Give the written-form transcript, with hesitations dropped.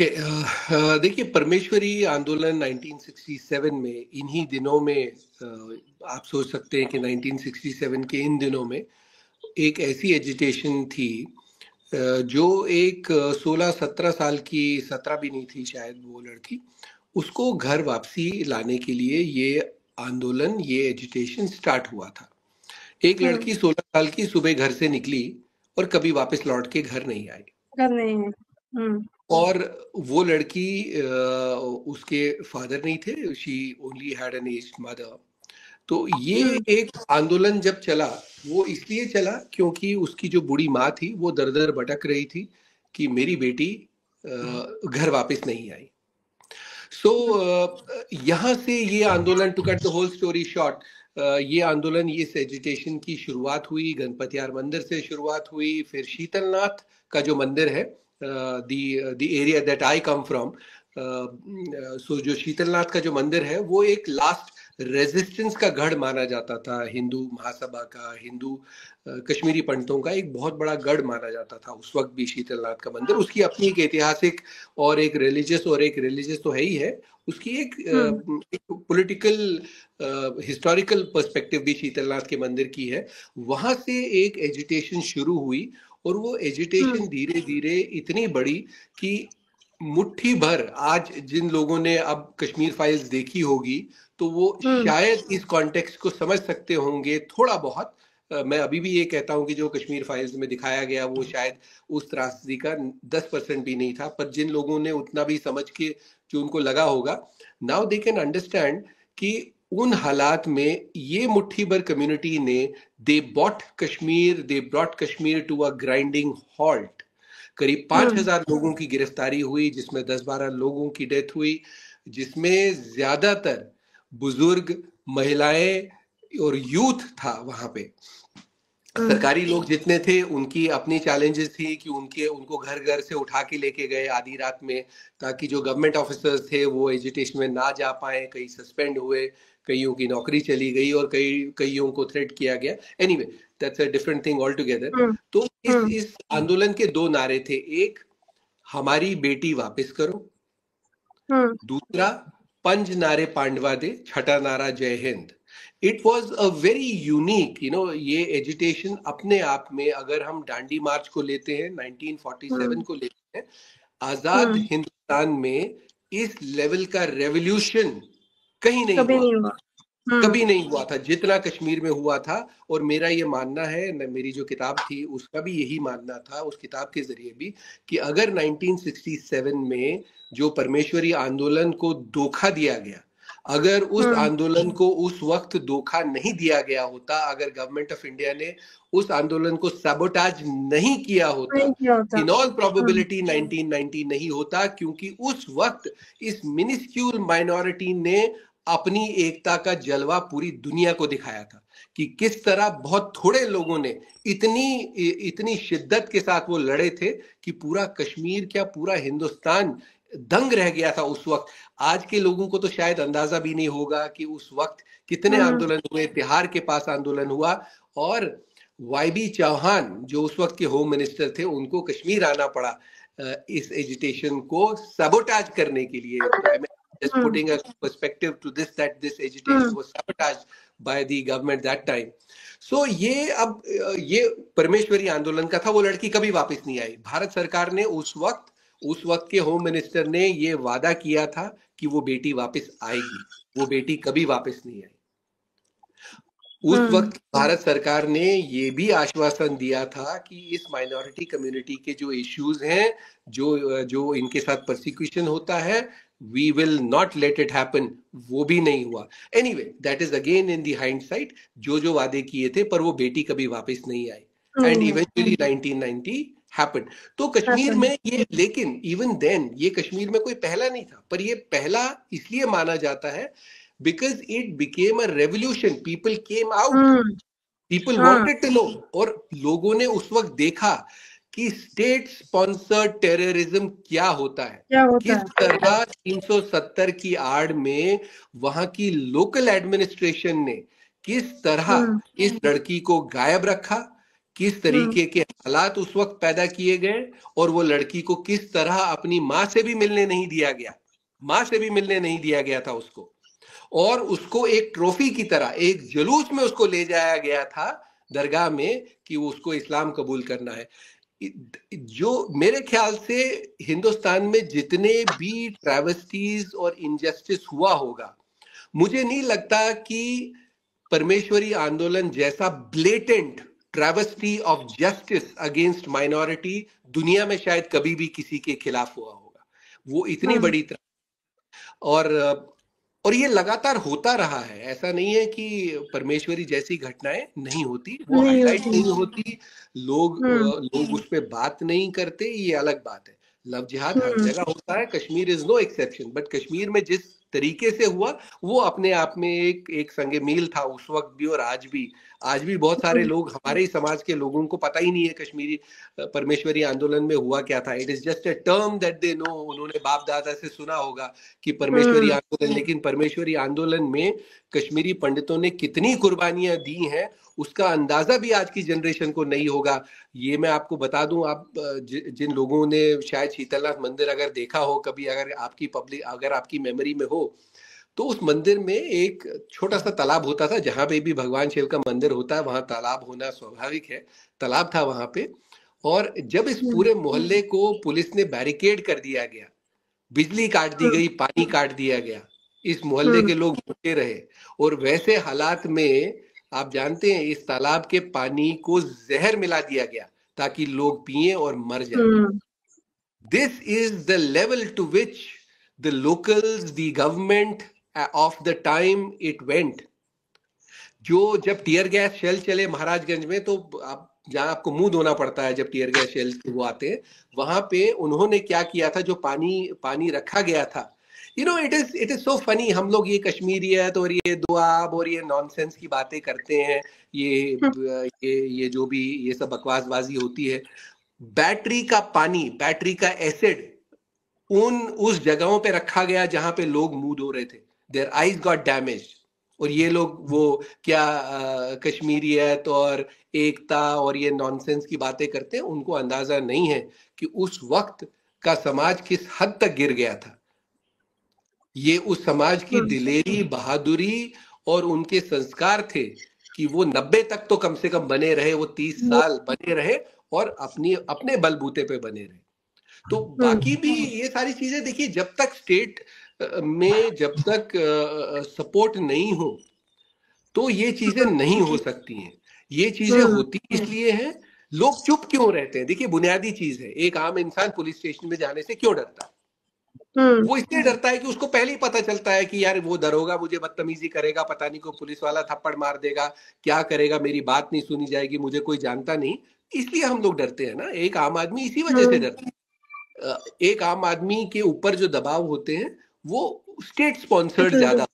Okay. देखिए, परमेश्वरी आंदोलन 1967 में, इन्हीं दिनों में, आप सोच सकते हैं कि 1967 के इन दिनों में एक ऐसी एजिटेशन थी, जो एक 16-17 साल की, 17 भी नहीं थी शायद वो लड़की, उसको घर वापसी लाने के लिए ये आंदोलन, ये एजिटेशन स्टार्ट हुआ था। एक हम्म। लड़की 16 साल की सुबह घर से निकली और कभी वापस लौट के घर नहीं आई। कर नहीं है। और वो लड़की, उसके फादर नहीं थे, she only had an aged mother. तो ये एक आंदोलन जब चला, वो इसलिए चला क्योंकि उसकी जो बूढ़ी माँ थी वो दर दर भटक रही थी कि मेरी बेटी घर वापस नहीं आई। सो यहाँ से ये आंदोलन, to cut the whole story short, ये आंदोलन, इस एजिटेशन की शुरुआत हुई गणपतियार मंदिर से शुरुआत हुई। फिर शीतलनाथ का जो मंदिर है, the area that I come from, so जो शीतलनाथ का जो मंदिर है वो एक लास्ट रेजिस्टेंस का गढ़ माना जाता था। हिंदू महासभा का, हिंदू कश्मीरी पंडितों का एक बहुत बड़ा गढ़ माना जाता था उस वक्त भी शीतलनाथ का मंदिर। उसकी अपनी एक ऐतिहासिक और एक रिलीजियस तो है ही है, उसकी एक पॉलिटिकल हिस्टोरिकल पर्सपेक्टिव भी शीतलनाथ के मंदिर की है। वहां से एक एजिटेशन शुरू हुई और वो एजिटेशन धीरे धीरे इतनी बड़ी कि मुट्ठी भर, आज जिन लोगों ने अब कश्मीर फाइल्स देखी होगी तो वो शायद इस कॉन्टेक्स्ट को समझ सकते होंगे थोड़ा बहुत। मैं अभी भी ये कहता हूं कि जो कश्मीर फाइल्स में दिखाया गया वो शायद उस त्रासदी का 10% भी नहीं था, पर जिन लोगों ने उतना भी समझ के जो उनको लगा होगा, नाउ दे कैन अंडरस्टैंड कि उन हालात में ये मुट्ठी भर कम्युनिटी ने, they brought Kashmir to a grinding halt. करीब 5,000 लोगों की गिरफ्तारी हुई, जिसमें 10-12 लोगों की डेथ हुई, जिसमें ज्यादातर बुजुर्ग, महिलाएं और यूथ था वहां पे। सरकारी लोग जितने थे उनकी अपनी चैलेंजेस थी कि उनको घर घर से उठा के लेके गए आधी रात में, ताकि जो गवर्नमेंट ऑफिसर्स थे वो एजिटेशन में ना जा पाए। कई सस्पेंड हुए, कईयों की नौकरी चली गई और कईयों को थ्रेट किया गया। Anyway, that's a different thing all together. तो इस आंदोलन के दो नारे थे, एक हमारी बेटी वापस करो, दूसरा पंज नारे पांडवा दे, छठा नारा जय Hind. It was a very unique, ये एजिटेशन अपने आप में, अगर हम दांडी मार्च को लेते हैं, 1947 को लेते हैं, आजाद हिंदुस्तान में इस लेवल का रेवोल्यूशन कहीं नहीं हुआ, कभी नहीं हुआ था जितना कश्मीर में हुआ था। और मेरा ये मानना है, मेरी जो किताब थी उसका भी यही मानना था, उस किताब के जरिए भी, कि अगर 1967 में जो परमेश्वरी आंदोलन को धोखा दिया गया, अगर उस आंदोलन को उस वक्त धोखा नहीं दिया गया होता, अगर गवर्नमेंट ऑफ इंडिया ने उस आंदोलन को सबोटाज नहीं किया होता, इन ऑल प्रोबेबिलिटी 1990 नहीं होता, क्योंकि उस वक्त इस मिनिस्क्यूल माइनॉरिटी ने अपनी एकता का जलवा पूरी दुनिया को दिखाया था कि किस तरह बहुत थोड़े लोगों ने इतनी शिद्दत के साथ वो लड़े थे कि पूरा कश्मीर क्या, पूरा हिंदुस्तान दंग रह गया था उस वक्त। आज के लोगों को तो शायद अंदाजा भी नहीं होगा कि उस वक्त कितने आंदोलन हुए। तिहाड़ के पास आंदोलन हुआ और वाईबी चौहान जो उस वक्त के होम मिनिस्टर थे, उनको कश्मीर आना पड़ा इस एजिटेशन को सबोटाज करने के लिए। Just putting a perspective to this, that this agitation was sabotaged by the government that time. So ये परमेश्वरी आंदोलन का था। वो लड़की कभी वापस नहीं आई। भारत सरकार ने उस वक्त के होम मिनिस्टर ने ये वादा किया था कि वो बेटी वापस आएगी, वो बेटी कभी वापस नहीं आई। उस वक्त भारत सरकार ने ये भी आश्वासन दिया था कि इस माइनॉरिटी कम्युनिटी के जो इश्यूज हैं, जो इनके साथ परसिक्यूशन होता है, we will not let it happen। वो भी नहीं हुआ। Anyway, that is again in the hindsight, जो वादे किए थे, पर वो बेटी कभी वापस नहीं आई। And eventually 1990 happened। तो कश्मीर में ये, लेकिन even then ये कश्मीर में कोई पहला नहीं था, पर ये पहला इसलिए माना जाता है because it became a revolution। People came out, people wanted to know, और लोगों ने उस वक्त देखा कि स्टेट स्पॉन्सर्ड टेररिज्म क्या होता है, किस तरह 370 की आड़ में वहां की लोकल एडमिनिस्ट्रेशन ने किस तरह इस लड़की को गायब रखा, किस तरीके के हालात उस वक्त पैदा किए गए, और वो लड़की को किस तरह अपनी माँ से भी मिलने नहीं दिया गया, माँ से भी मिलने नहीं दिया गया था उसको, और उसको एक ट्रॉफी की तरह एक जुलूस में उसको ले जाया गया था दरगाह में कि उसको इस्लाम कबूल करना है। जो मेरे ख्याल से हिंदुस्तान में जितने भी ट्रैवेस्टीज और इनजस्टिस हुआ होगा, मुझे नहीं लगता कि परमेश्वरी आंदोलन जैसा blatant travesty of justice against minority दुनिया में शायद कभी भी किसी के खिलाफ हुआ होगा। वो इतनी बड़ी और और ये लगातार होता रहा है। ऐसा नहीं है कि परमेश्वरी जैसी घटनाएं नहीं होती, वो हाईलाइट नहीं होती, लोग उस पर बात नहीं करते, ये अलग बात है। लव जिहाद हर जगह होता है, Kashmir is no exception, but Kashmir में जिस तरीके से हुआ वो अपने आप में एक संगे मील था उस वक्त भी और आज भी बहुत सारे लोग, हमारे ही समाज के लोगों को पता ही नहीं है कश्मीरी परमेश्वरी आंदोलन में हुआ क्या था। It is just a term that they know, उन्होंने बाप दादा से सुना होगा कि परमेश्वरी आंदोलन, लेकिन परमेश्वरी आंदोलन में कश्मीरी पंडितों ने कितनी कुर्बानियां दी हैं उसका अंदाजा भी आज की जनरेशन को नहीं होगा। ये मैं आपको बता दूं, आप जिन लोगों ने शायद शीतलनाथ मंदिर अगर देखा हो कभी, अगर आपकी मेमोरी में हो, तो उस मंदिर में एक छोटा सा तालाब होता था। जहां पे भी भगवान शिव का मंदिर होता है वहां तालाब होना स्वाभाविक है, तालाब था वहां पे। और जब इस पूरे मोहल्ले को पुलिस ने बैरिकेड कर दिया गया, बिजली काट दी गई, पानी काट दिया गया, इस मोहल्ले के लोग भूखे रहे, और वैसे हालात में आप जानते हैं इस तालाब के पानी को जहर मिला दिया गया ताकि लोग पिए और मर जाए। This is the level to which the locals, the government of the time it went. जब टीयर गैस शेल चले महाराजगंज में, तो आप जहां आपको मुंह धोना पड़ता है जब टीयर गैस शेल वो आते हैं, वहां पे उन्होंने क्या किया था, जो पानी रखा गया था, इट इज सो फनी। हम लोग ये कश्मीरियत और ये दुआब और ये नॉनसेंस की बातें करते हैं, ये जो भी ये सब बकवासबाजी होती है। बैटरी का पानी, बैटरी का एसिड उस जगहों पे रखा गया जहां पे लोग मुंह धो रहे थे, देयर आईज गॉट डैमेज। और ये लोग वो क्या कश्मीरियत और एकता और ये नॉनसेंस की बातें करते हैं, उनको अंदाजा नहीं है कि उस वक्त का समाज किस हद तक गिर गया था। ये उस समाज की दिलेरी, बहादुरी और उनके संस्कार थे कि वो 90 तक तो कम से कम बने रहे, वो 30 साल बने रहे और अपने बलबूते पे बने रहे। तो बाकी भी ये सारी चीजें देखिए, जब तक स्टेट में जब तक सपोर्ट नहीं हो तो ये चीजें नहीं हो सकती हैं। ये चीजें होती इसलिए हैं, लोग चुप क्यों रहते हैं? देखिए बुनियादी चीज है, एक आम इंसान पुलिस स्टेशन में जाने से क्यों डरता है? वो इसलिए डरता है कि उसको पहले ही पता चलता है कि यार वो दरोगा मुझे बदतमीजी करेगा, पता नहीं को पुलिस वाला थप्पड़ मार देगा, क्या करेगा, मेरी बात नहीं सुनी जाएगी, मुझे कोई जानता नहीं। इसलिए हम लोग डरते हैं ना, एक आम आदमी इसी वजह से डरता है। एक आम आदमी के ऊपर जो दबाव होते हैं वो स्टेट स्पॉन्सर्ड ज्यादा